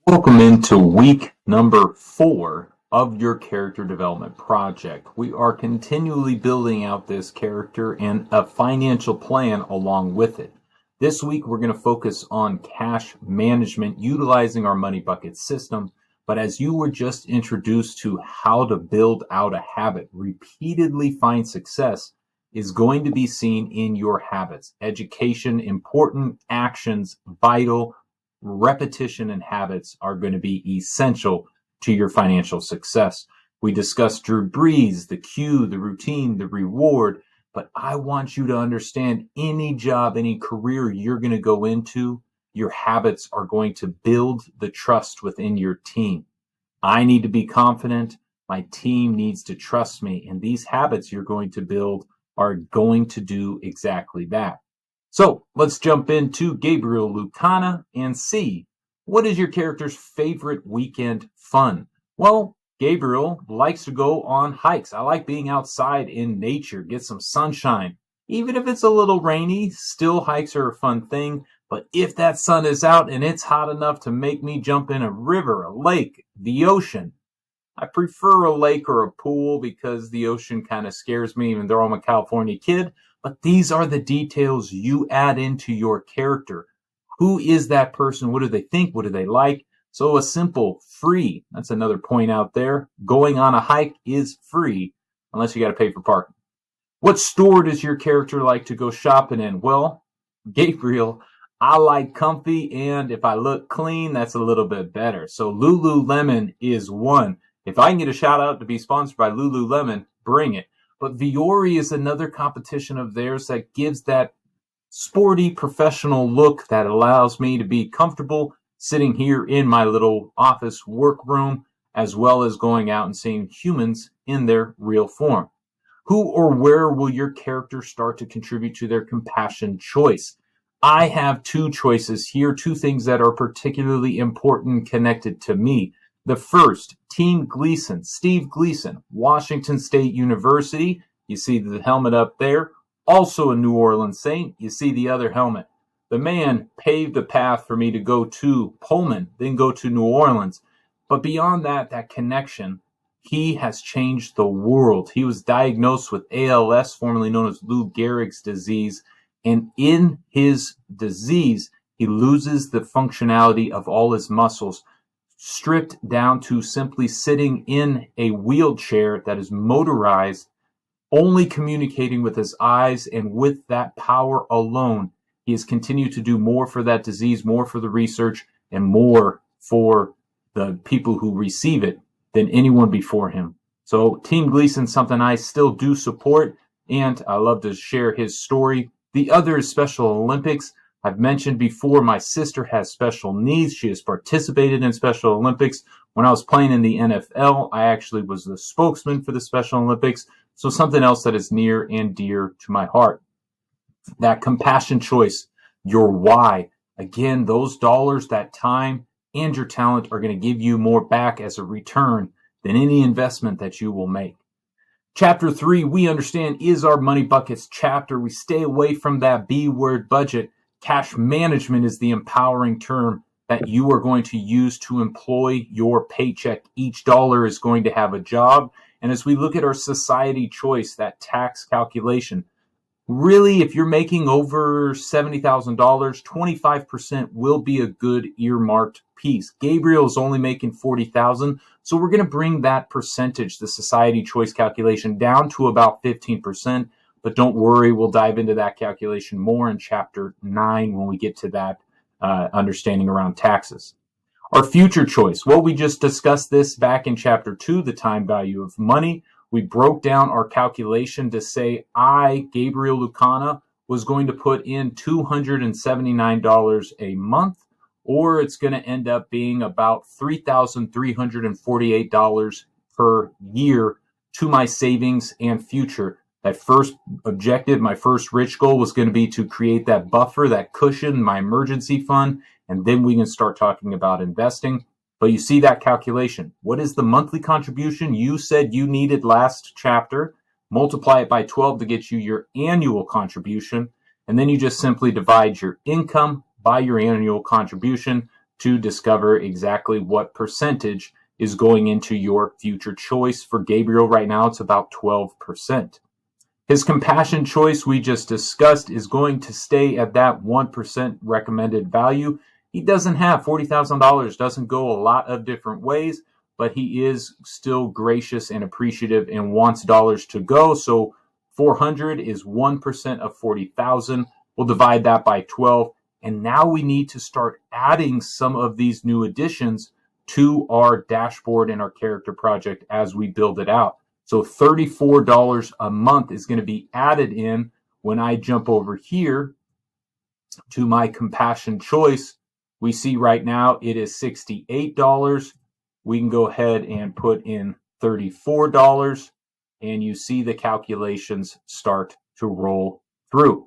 Welcome into week number 4 of your character development project. We are continually building out this character and a financial plan along with it. This week, we're going to focus on cash management utilizing our money bucket system. But as you were just introduced to how to build out a habit, repeatedly find success is going to be seen in your habits. Education, important, actions, vital. Repetition and habits are going to be essential to your financial success. We discussed Drew Brees, the cue, the routine, the reward, but I want you to understand any job, any career you're going to go into, your habits are going to build the trust within your team. I need to be confident. My team needs to trust me. And these habits you're going to build are going to do exactly that. So let's jump into Gabriel Lucana and see, what is your character's favorite weekend fun? Well, Gabriel likes to go on hikes. I like being outside in nature, get some sunshine. Even if it's a little rainy, still hikes are a fun thing. But if that sun is out and it's hot enough to make me jump in a river, a lake, the ocean, I prefer a lake or a pool because the ocean kind of scares me, even though I'm a California kid. But these are the details you add into your character. Who is that person? What do they think? What do they like? So a simple free, that's another point out there. Going on a hike is free unless you got to pay for parking. What store does your character like to go shopping in? Well, Gabriel, I like comfy, and if I look clean, that's a little bit better. So Lululemon is one. If I can get a shout out to be sponsored by Lululemon, bring it. But Viore is another competition of theirs that gives that sporty professional look that allows me to be comfortable sitting here in my little office workroom, as well as going out and seeing humans in their real form. Who or where will your character start to contribute to their compassion choice? I have two choices here, two things that are particularly important connected to me. The first, Team Gleason, Steve Gleason, Washington State University. You see the helmet up there. Also a New Orleans Saint. You see the other helmet. The man paved a path for me to go to Pullman, then go to New Orleans. But beyond that, that connection, he has changed the world. He was diagnosed with ALS, formerly known as Lou Gehrig's disease. And in his disease, he loses the functionality of all his muscles, stripped down to simply sitting in a wheelchair that is motorized, only communicating with his eyes, and with that power alone, he has continued to do more for that disease, more for the research, and more for the people who receive it than anyone before him. So Team Gleason, something I still do support, and I love to share his story. The other is Special Olympics. I've mentioned before, my sister has special needs. She has participated in Special Olympics. When I was playing in the NFL, I actually was the spokesman for the Special Olympics. So something else that is near and dear to my heart. That compassion choice, your why. Again, those dollars, that time, and your talent are going to give you more back as a return than any investment that you will make. Chapter 3, we understand, is our money buckets chapter. We stay away from that B word, budget. Cash management is the empowering term that you are going to use to employ your paycheck. Each dollar is going to have a job. And as we look at our society choice, that tax calculation, really, if you're making over $70,000, 25% will be a good earmarked piece. Gabriel is only making $40,000, so we're going to bring that percentage, the society choice calculation, down to about 15%. But don't worry, we'll dive into that calculation more in Chapter 9 when we get to that understanding around taxes. Our future choice. Well, we just discussed this back in Chapter 2, the time value of money. We broke down our calculation to say I, Gabriel Lucana, was going to put in $279 a month, or it's going to end up being about $3,348 per year to my savings and future. That first objective, my first rich goal, was going to be to create that buffer, that cushion, my emergency fund, and then we can start talking about investing. But you see that calculation. What is the monthly contribution you said you needed last chapter? Multiply it by 12 to get you your annual contribution. And then you just simply divide your income by your annual contribution to discover exactly what percentage is going into your future choice. For Gabriel right now, it's about 12%. His compassion choice we just discussed is going to stay at that 1% recommended value. He doesn't have $40,000, doesn't go a lot of different ways, but he is still gracious and appreciative and wants dollars to go. So 400 is 1% of 40,000. We'll divide that by 12. And now we need to start adding some of these new additions to our dashboard and our character project as we build it out. So $34 a month is going to be added in when I jump over here to my compassion choice. We see right now it is $68. We can go ahead and put in $34, and you see the calculations start to roll through.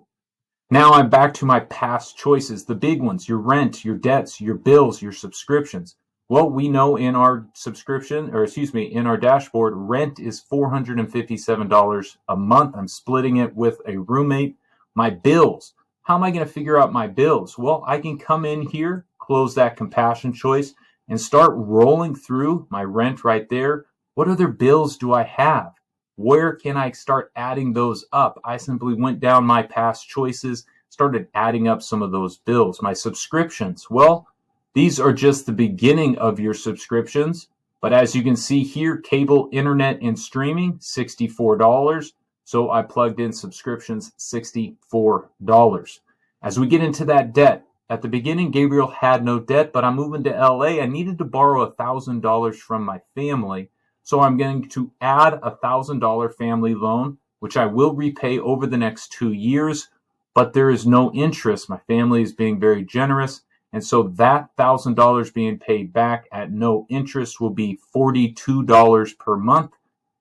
Now I'm back to my past choices, the big ones, your rent, your debts, your bills, your subscriptions. Well, we know in our in our dashboard, rent is $457 a month. I'm splitting it with a roommate. My bills, how am I going to figure out my bills? Well, I can come in here, close that compassion choice, and start rolling through my rent right there. What other bills do I have? Where can I start adding those up? I simply went down my past choices, started adding up some of those bills. My subscriptions, well, these are just the beginning of your subscriptions. But as you can see here, cable, internet, and streaming, $64. So I plugged in subscriptions, $64. As we get into that debt, at the beginning, Gabriel had no debt, but I'm moving to LA. I needed to borrow $1,000 from my family. So I'm going to add a $1,000 family loan, which I will repay over the next 2 years, but there is no interest. My family is being very generous. And so that $1,000 being paid back at no interest will be $42 per month.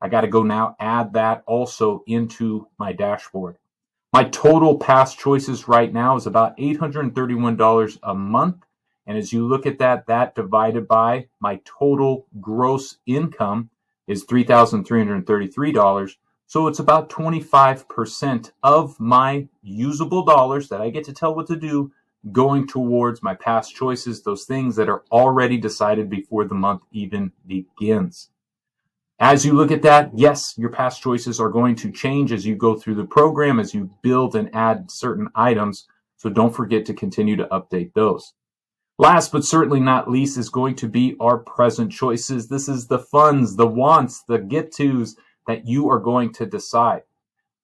I got to go now add that also into my dashboard. My total past choices right now is about $831 a month. And as you look at that, that divided by my total gross income is $3,333. So it's about 25% of my usable dollars that I get to tell what to do going towards my past choices, those things that are already decided before the month even begins. As you look at that, yes, your past choices are going to change as you go through the program, as you build and add certain items. So don't forget to continue to update those. Last but certainly not least is going to be our present choices. This is the funds, the wants, the get-tos that you are going to decide.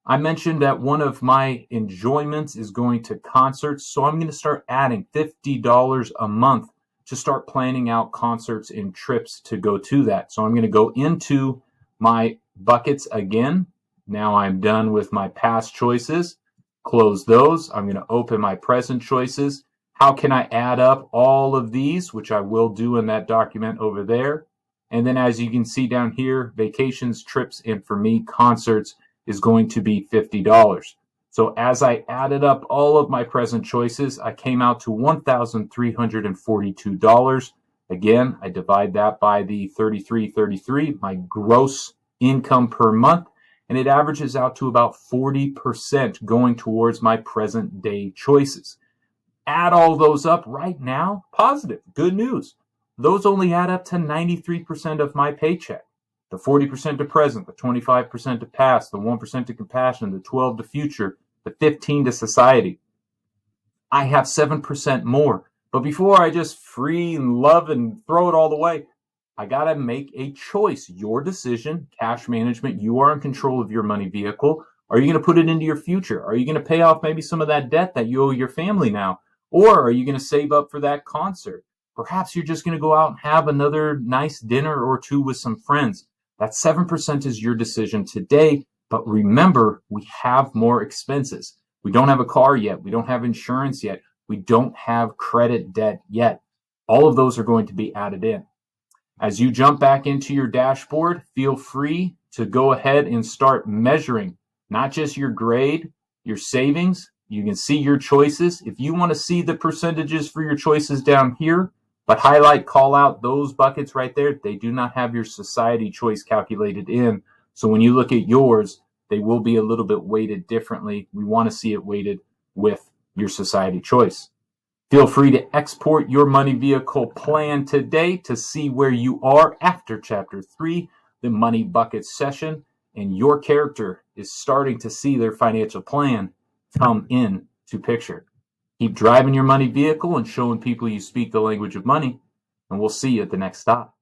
I mentioned that one of my enjoyments is going to concerts, so I'm going to start adding $50 a month to start planning out concerts and trips to go to that. So I'm going to go into my buckets again. Now I'm done with my past choices. Close those. I'm going to open my present choices. How can I add up all of these, which I will do in that document over there. And then as you can see down here, vacations, trips, and for me, concerts is going to be $50. So as I added up all of my present choices, I came out to $1,342. Again, I divide that by the 3333, my gross income per month, and it averages out to about 40% going towards my present day choices. Add all those up right now, positive, good news. Those only add up to 93% of my paycheck. The 40% to present, the 25% to past, the 1% to compassion, the 12% to future, the 15% to society. I have 7% more. But before I just free and love and throw it all the way, I got to make a choice. Your decision, cash management, you are in control of your money vehicle. Are you going to put it into your future? Are you going to pay off maybe some of that debt that you owe your family now? Or are you going to save up for that concert? Perhaps you're just going to go out and have another nice dinner or two with some friends. That 7% is your decision today. But remember, we have more expenses. We don't have a car yet. We don't have insurance yet. We don't have credit debt yet. All of those are going to be added in. As you jump back into your dashboard, feel free to go ahead and start measuring not just your grade, your savings. You can see your choices. If you want to see the percentages for your choices down here, but highlight, call out those buckets right there, they do not have your society choice calculated in. So when you look at yours, they will be a little bit weighted differently. We want to see it weighted with your society choice. Feel free to export your money vehicle plan today to see where you are after Chapter 3, the Money Bucket session, and your character is starting to see their financial plan come into picture. Keep driving your money vehicle and showing people you speak the language of money, and we'll see you at the next stop.